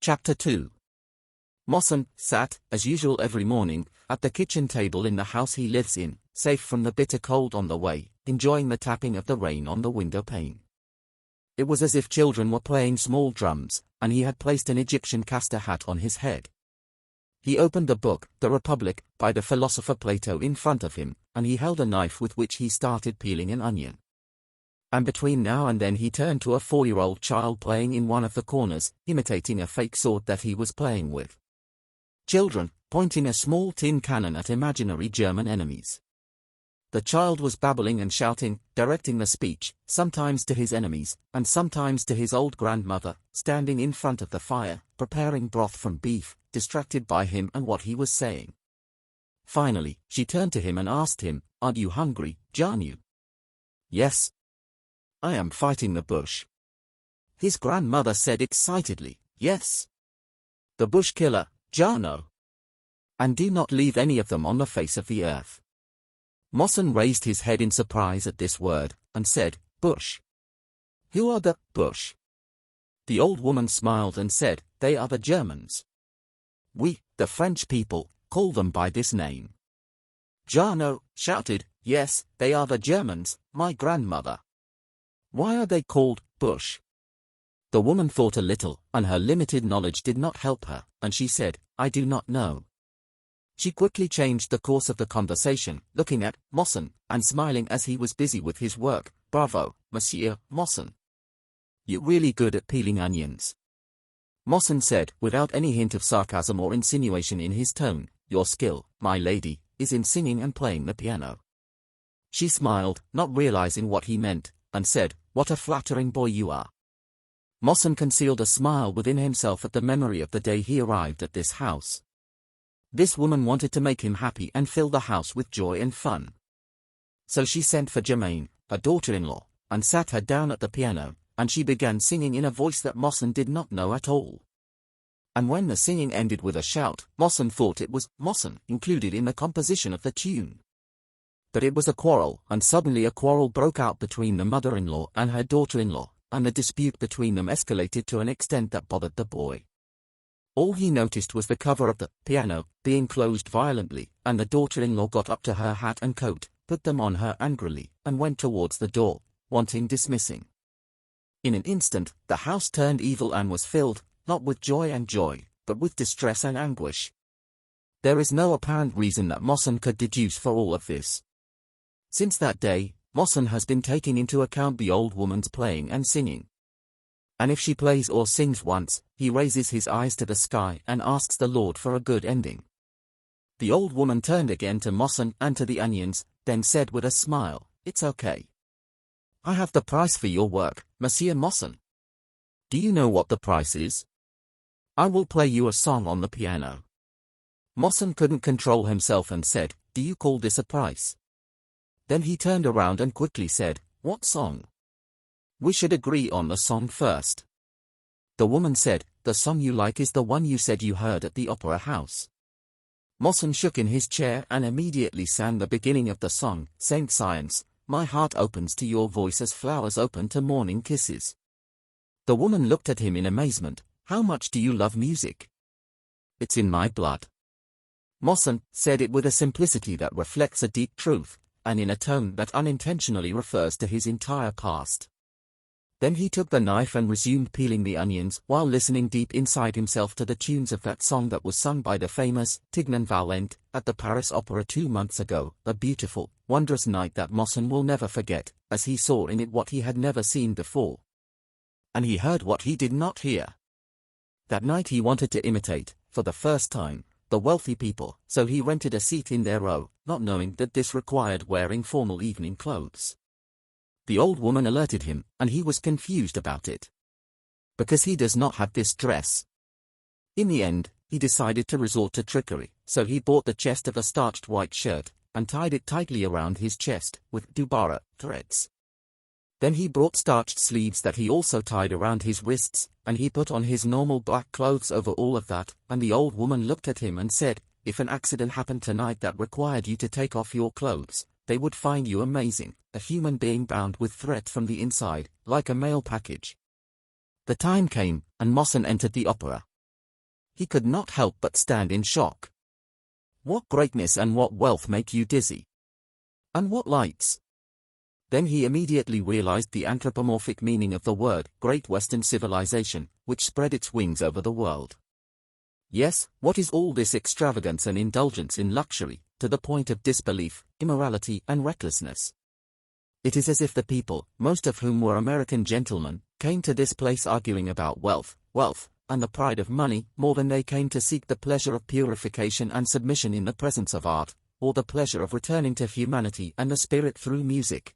Chapter 2. Mohsen sat, as usual every morning, at the kitchen table in the house he lives in, safe from the bitter cold on the way, enjoying the tapping of the rain on the window pane. It was as if children were playing small drums, and he had placed an Egyptian castor hat on his head. He opened the book, The Republic, by the philosopher Plato in front of him, and he held a knife with which he started peeling an onion. And between now and then he turned to a 4-year-old child playing in one of the corners, imitating a fake sword that he was playing with. Children, pointing a small tin cannon at imaginary German enemies. The child was babbling and shouting, directing the speech, sometimes to his enemies, and sometimes to his old grandmother, standing in front of the fire, preparing broth from beef, distracted by him and what he was saying. Finally, she turned to him and asked him, "Aren't you hungry, Janu?" "Yes. I am fighting the bush." His grandmother said excitedly, "Yes. The bush killer, Jano. And do not leave any of them on the face of the earth." Mohsen raised his head in surprise at this word, and said, "Bush? Who are the bush?" The old woman smiled and said, "They are the Germans. We, the French people, call them by this name." Jano shouted, "Yes, they are the Germans, my grandmother. Why are they called bush?" The woman thought a little, and her limited knowledge did not help her, and she said, "I do not know." She quickly changed the course of the conversation, looking at Mohsen, and smiling as he was busy with his work. "Bravo, Monsieur Mohsen. You're really good at peeling onions." Mohsen said, without any hint of sarcasm or insinuation in his tone, "Your skill, my lady, is in singing and playing the piano." She smiled, not realizing what he meant, and said, "What a flattering boy you are." Mohsen concealed a smile within himself at the memory of the day he arrived at this house. This woman wanted to make him happy and fill the house with joy and fun. So she sent for Germaine, her daughter-in-law, and sat her down at the piano, and she began singing in a voice that Mohsen did not know at all. And when the singing ended with a shout, Mohsen thought it was Mohsen included in the composition of the tune. But it was a quarrel, and suddenly a quarrel broke out between the mother-in-law and her daughter-in-law, and the dispute between them escalated to an extent that bothered the boy. All he noticed was the cover of the piano being closed violently, and the daughter-in-law got up to her hat and coat, put them on her angrily, and went towards the door, wanting dismissing. In an instant, the house turned evil and was filled, not with joy, but with distress and anguish. There is no apparent reason that Mohsen could deduce for all of this. Since that day, Mohsen has been taking into account the old woman's playing and singing. And if she plays or sings once, he raises his eyes to the sky and asks the Lord for a good ending. The old woman turned again to Mohsen and to the onions, then said with a smile, "It's okay. I have the price for your work, Monsieur Mohsen. Do you know what the price is? I will play you a song on the piano." Mohsen couldn't control himself and said, "Do you call this a price?" Then he turned around and quickly said, "What song? We should agree on the song first." The woman said, "The song you like is the one you said you heard at the opera house." Mohsen shook in his chair and immediately sang the beginning of the song, "Saint Science, my heart opens to your voice as flowers open to morning kisses." The woman looked at him in amazement. "How much do you love music?" "It's in my blood." Mohsen said it with a simplicity that reflects a deep truth, and in a tone that unintentionally refers to his entire past. Then he took the knife and resumed peeling the onions while listening deep inside himself to the tunes of that song that was sung by the famous Tignan Valente at the Paris Opera 2 months ago, a beautiful, wondrous night that Mohsen will never forget, as he saw in it what he had never seen before. And he heard what he did not hear. That night he wanted to imitate, for the first time, the wealthy people, so he rented a seat in their row, not knowing that this required wearing formal evening clothes. The old woman alerted him, and he was confused about it. Because he does not have this dress. In the end, he decided to resort to trickery, so he bought the chest of a starched white shirt, and tied it tightly around his chest, with dubara threads. Then he brought starched sleeves that he also tied around his wrists, and he put on his normal black clothes over all of that, and the old woman looked at him and said, "If an accident happened tonight that required you to take off your clothes, they would find you amazing, a human being bound with thread from the inside, like a mail package." The time came, and Mohsen entered the opera. He could not help but stand in shock. What greatness and what wealth make you dizzy? And what lights? Then he immediately realized the anthropomorphic meaning of the word, great Western civilization, which spread its wings over the world. Yes, what is all this extravagance and indulgence in luxury, to the point of disbelief, immorality and recklessness? It is as if the people, most of whom were American gentlemen, came to this place arguing about wealth, and the pride of money, more than they came to seek the pleasure of purification and submission in the presence of art, or the pleasure of returning to humanity and the spirit through music.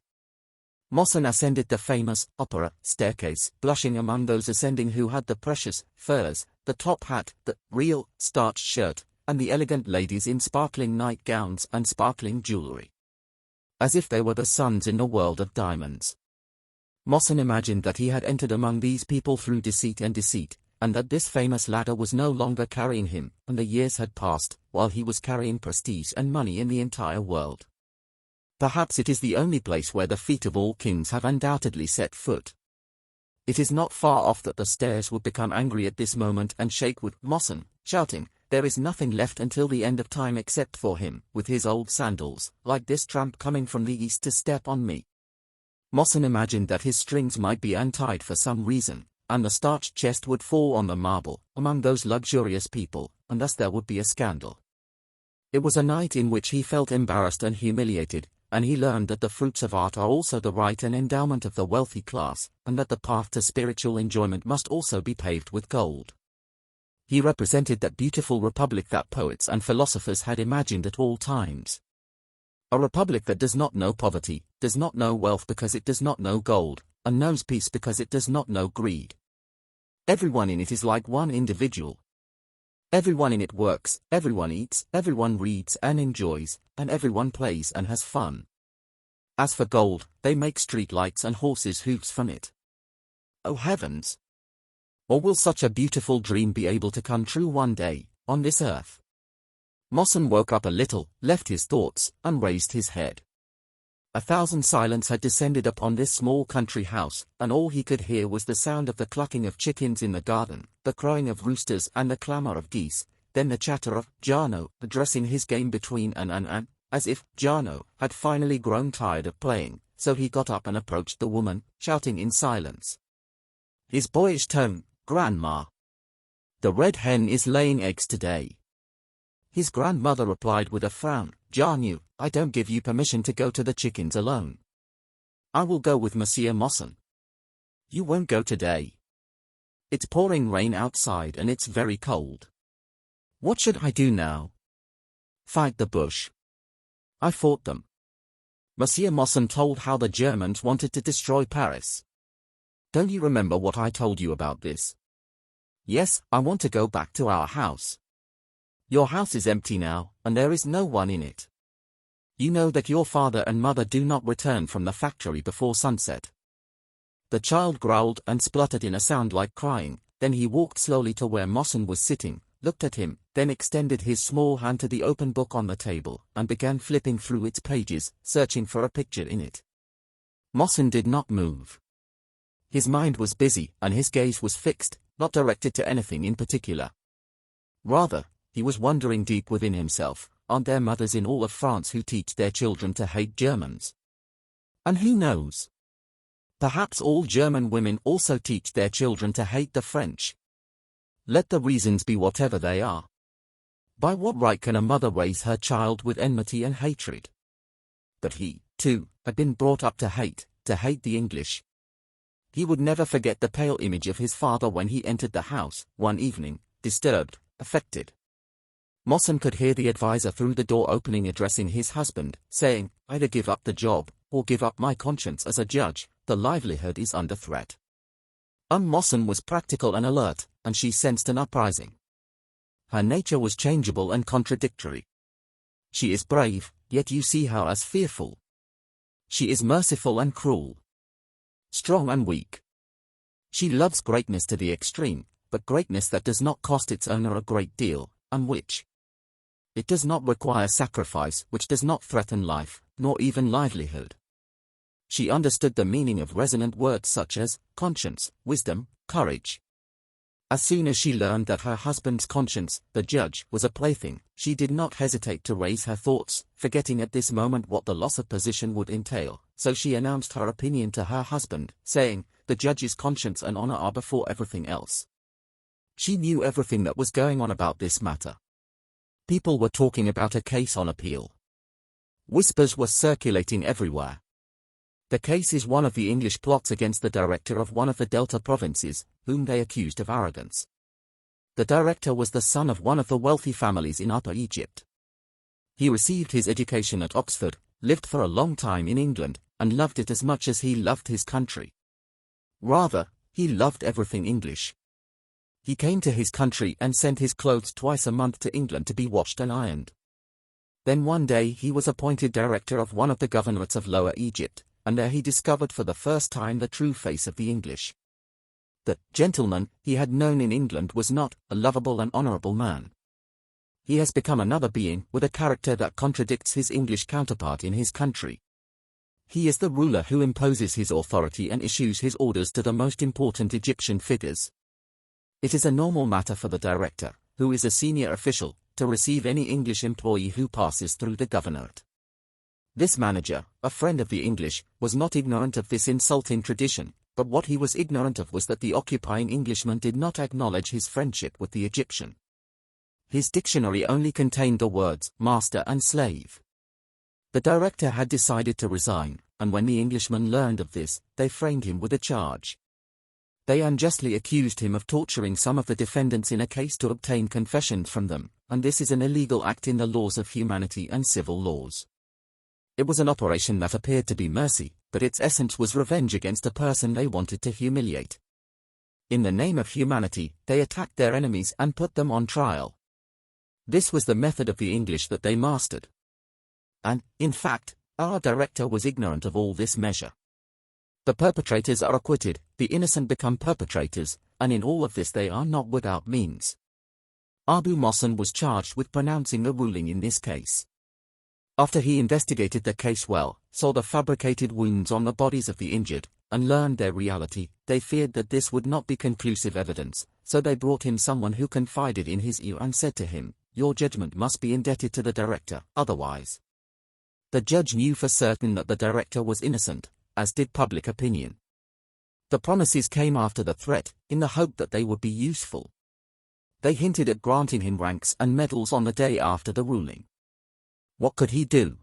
Mohsen ascended the famous opera staircase, blushing among those ascending who had the precious furs, the top hat, the real starched shirt, and the elegant ladies in sparkling nightgowns and sparkling jewelry. As if they were the suns in the world of diamonds. Mohsen imagined that he had entered among these people through deceit, and that this famous ladder was no longer carrying him, and the years had passed, while he was carrying prestige and money in the entire world. Perhaps it is the only place where the feet of all kings have undoubtedly set foot. It is not far off that the stairs would become angry at this moment and shake with Mohsen, shouting, "There is nothing left until the end of time except for him, with his old sandals, like this tramp coming from the east to step on me." Mohsen imagined that his strings might be untied for some reason, and the starched chest would fall on the marble, among those luxurious people, and thus there would be a scandal. It was a night in which he felt embarrassed and humiliated, and he learned that the fruits of art are also the right and endowment of the wealthy class, and that the path to spiritual enjoyment must also be paved with gold. He represented that beautiful republic that poets and philosophers had imagined at all times. A republic that does not know poverty, does not know wealth because it does not know gold, and knows peace because it does not know greed. Everyone in it is like one individual. Everyone in it works, everyone eats, everyone reads and enjoys, and everyone plays and has fun. As for gold, they make street lights and horses' hooves from it. Oh heavens! Or will such a beautiful dream be able to come true one day, on this earth? Mohsen woke up a little, left his thoughts, and raised his head. 1,000 silence had descended upon this small country house, and all he could hear was the sound of the clucking of chickens in the garden, the crowing of roosters and the clamour of geese, then the chatter of Jarno addressing his game between an, as if Jarno had finally grown tired of playing, so he got up and approached the woman, shouting in silence. His boyish tone, "Grandma. The red hen is laying eggs today." His grandmother replied with a frown, "Jarno, I don't give you permission to go to the chickens alone. I will go with Monsieur Mohsen." "You won't go today. It's pouring rain outside and it's very cold." "What should I do now?" "Fight the bush. I fought them. Monsieur Mohsen told how the Germans wanted to destroy Paris. Don't you remember what I told you about this?" "Yes, I want to go back to our house." "Your house is empty now, and there is no one in it. You know that your father and mother do not return from the factory before sunset." The child growled and spluttered in a sound like crying, then he walked slowly to where Mohsen was sitting, looked at him, then extended his small hand to the open book on the table, and began flipping through its pages, searching for a picture in it. Mohsen did not move. His mind was busy, and his gaze was fixed, not directed to anything in particular. Rather, he was wondering deep within himself, aren't there mothers in all of France who teach their children to hate Germans? And who knows? Perhaps all German women also teach their children to hate the French. Let the reasons be whatever they are. By what right can a mother raise her child with enmity and hatred? But he, too, had been brought up to hate the English. He would never forget the pale image of his father when he entered the house, one evening, disturbed, affected. Mohsen could hear the advisor through the door opening addressing his husband, saying, "Either give up the job, or give up my conscience as a judge, the livelihood is under threat." Mohsen was practical and alert, and she sensed an uprising. Her nature was changeable and contradictory. She is brave, yet you see her as fearful. She is merciful and cruel. Strong and weak. She loves greatness to the extreme, but greatness that does not cost its owner a great deal, and which it does not require sacrifice, which does not threaten life, nor even livelihood. She understood the meaning of resonant words such as conscience, wisdom, courage. As soon as she learned that her husband's conscience, the judge, was a plaything, she did not hesitate to raise her thoughts, forgetting at this moment what the loss of position would entail, so she announced her opinion to her husband, saying, "The judge's conscience and honor are before everything else." She knew everything that was going on about this matter. People were talking about a case on appeal. Whispers were circulating everywhere. The case is one of the English plots against the director of one of the Delta provinces, whom they accused of arrogance. The director was the son of one of the wealthy families in Upper Egypt. He received his education at Oxford, lived for a long time in England, and loved it as much as he loved his country. Rather, he loved everything English. He came to his country and sent his clothes twice a month to England to be washed and ironed. Then one day he was appointed director of one of the governorates of Lower Egypt, and there he discovered for the first time the true face of the English. The gentleman he had known in England was not a lovable and honorable man. He has become another being with a character that contradicts his English counterpart in his country. He is the ruler who imposes his authority and issues his orders to the most important Egyptian figures. It is a normal matter for the director, who is a senior official, to receive any English employee who passes through the governorate. This manager, a friend of the English, was not ignorant of this insulting tradition, but what he was ignorant of was that the occupying Englishman did not acknowledge his friendship with the Egyptian. His dictionary only contained the words master and slave. The director had decided to resign, and when the Englishmen learned of this, they framed him with a charge. They unjustly accused him of torturing some of the defendants in a case to obtain confessions from them, and this is an illegal act in the laws of humanity and civil laws. It was an operation that appeared to be mercy, but its essence was revenge against a person they wanted to humiliate. In the name of humanity, they attacked their enemies and put them on trial. This was the method of the English that they mastered. And, in fact, our director was ignorant of all this measure. The perpetrators are acquitted, the innocent become perpetrators, and in all of this they are not without means. Abu Mohsen was charged with pronouncing the ruling in this case. After he investigated the case well, saw the fabricated wounds on the bodies of the injured, and learned their reality, they feared that this would not be conclusive evidence, so they brought him someone who confided in his ear and said to him, "Your judgment must be indebted to the director, otherwise." The judge knew for certain that the director was innocent, as did public opinion. The promises came after the threat, in the hope that they would be useful. They hinted at granting him ranks and medals on the day after the ruling. What could he do?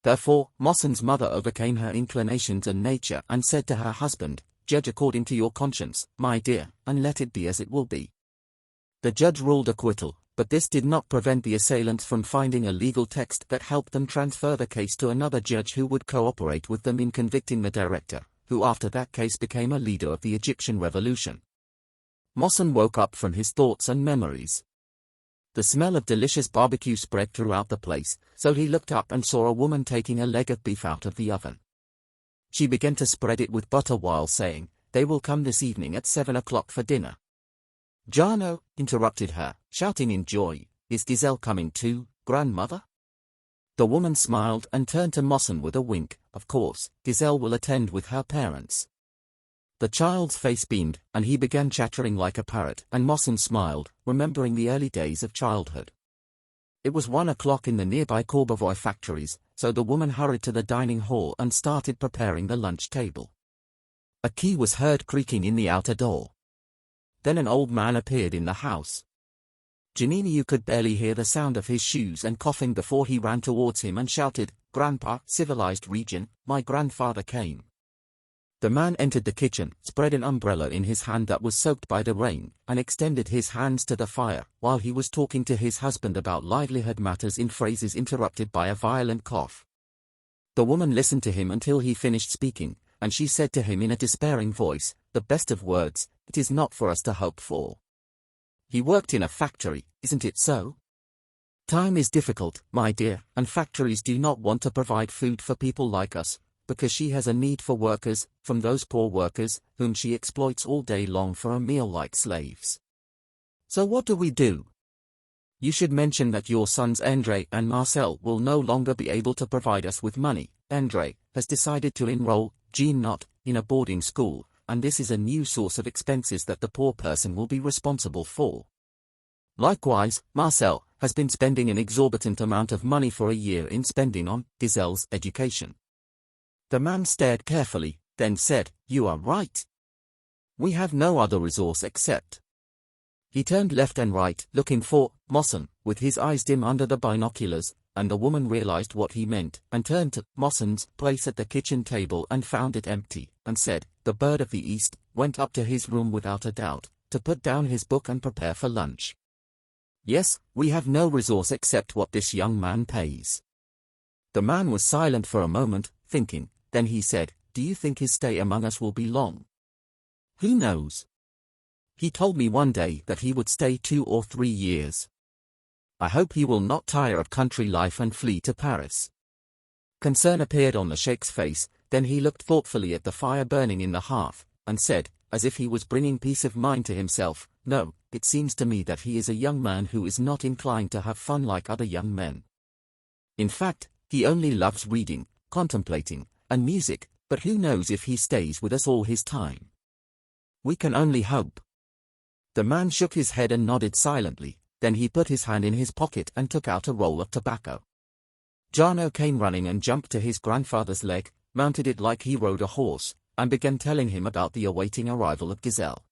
Therefore, Mohsen's mother overcame her inclinations and nature and said to her husband, "Judge according to your conscience, my dear, and let it be as it will be." The judge ruled acquittal, but this did not prevent the assailants from finding a legal text that helped them transfer the case to another judge who would cooperate with them in convicting the director, who after that case became a leader of the Egyptian revolution. Mohsen woke up from his thoughts and memories. The smell of delicious barbecue spread throughout the place, so he looked up and saw a woman taking a leg of beef out of the oven. She began to spread it with butter while saying, "They will come this evening at 7 o'clock for dinner." "Jano," interrupted her, shouting in joy, "is Giselle coming too, grandmother?" The woman smiled and turned to Mohsen with a wink. "Of course, Giselle will attend with her parents." The child's face beamed, and he began chattering like a parrot, and Mohsen smiled, remembering the early days of childhood. It was 1 o'clock in the nearby Courbevoie factories, so the woman hurried to the dining hall and started preparing the lunch table. A key was heard creaking in the outer door. Then an old man appeared in the house. Janini could barely hear the sound of his shoes and coughing before he ran towards him and shouted, "Grandpa, civilized region, my grandfather came." The man entered the kitchen, spread an umbrella in his hand that was soaked by the rain, and extended his hands to the fire, while he was talking to his husband about livelihood matters in phrases interrupted by a violent cough. The woman listened to him until he finished speaking, and she said to him in a despairing voice, "The best of words, it is not for us to hope for. He worked in a factory, isn't it so? Time is difficult, my dear, and factories do not want to provide food for people like us, because she has a need for workers, from those poor workers, whom she exploits all day long for a meal like slaves. So what do we do? You should mention that your sons Andre and Marcel will no longer be able to provide us with money. Andre has decided to enroll Jean not in a boarding school, and this is a new source of expenses that the poor person will be responsible for. Likewise, Marcel has been spending an exorbitant amount of money for a year in spending on Giselle's education. The man stared carefully, then said, "You are right. We have no other resource except." He turned left and right, looking for Mohsen, with his eyes dim under the binoculars, and the woman realized what he meant, and turned to Mohsen's place at the kitchen table and found it empty, and said, "The bird of the East," went up to his room without a doubt, to put down his book and prepare for lunch. "Yes, we have no resource except what this young man pays." The man was silent for a moment, thinking, then he said, "Do you think his stay among us will be long?" "Who knows? He told me one day that he would stay 2 or 3 years. I hope he will not tire of country life and flee to Paris." Concern appeared on the Sheikh's face, then he looked thoughtfully at the fire burning in the hearth, and said, as if he was bringing peace of mind to himself, "No, it seems to me that he is a young man who is not inclined to have fun like other young men. In fact, he only loves reading, contemplating, and music, but who knows if he stays with us all his time? We can only hope." The man shook his head and nodded silently, then he put his hand in his pocket and took out a roll of tobacco. Jarno came running and jumped to his grandfather's leg, mounted it like he rode a horse, and began telling him about the awaiting arrival of Giselle.